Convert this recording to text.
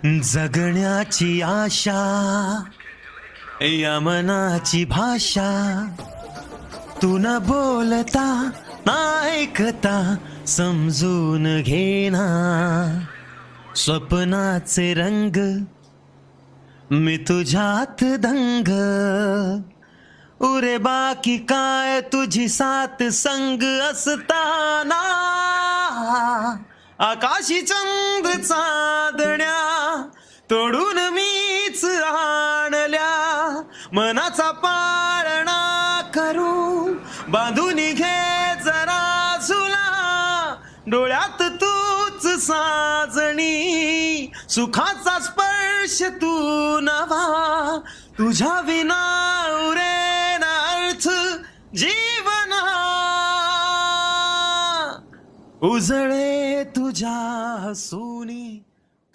जगण्याची आशा या मनाची भाषा तू न बोलता न ऐकता समजून घेना स्वप्नाचे रंग मी तुझ्यात दंग उरे बाकी काय तुझी साथ संग असताना आकाशी चंद्र चांदण्या तोडून मीच आणल्या मनाचा पाळणा करू बांधून घे जरा झुला डोळ्यात तूच साजणी सुखाचा स्पर्श तू नवा तुझ्या विना उरे ना अर्थ जीवना उजळे तुझ्या हसूनी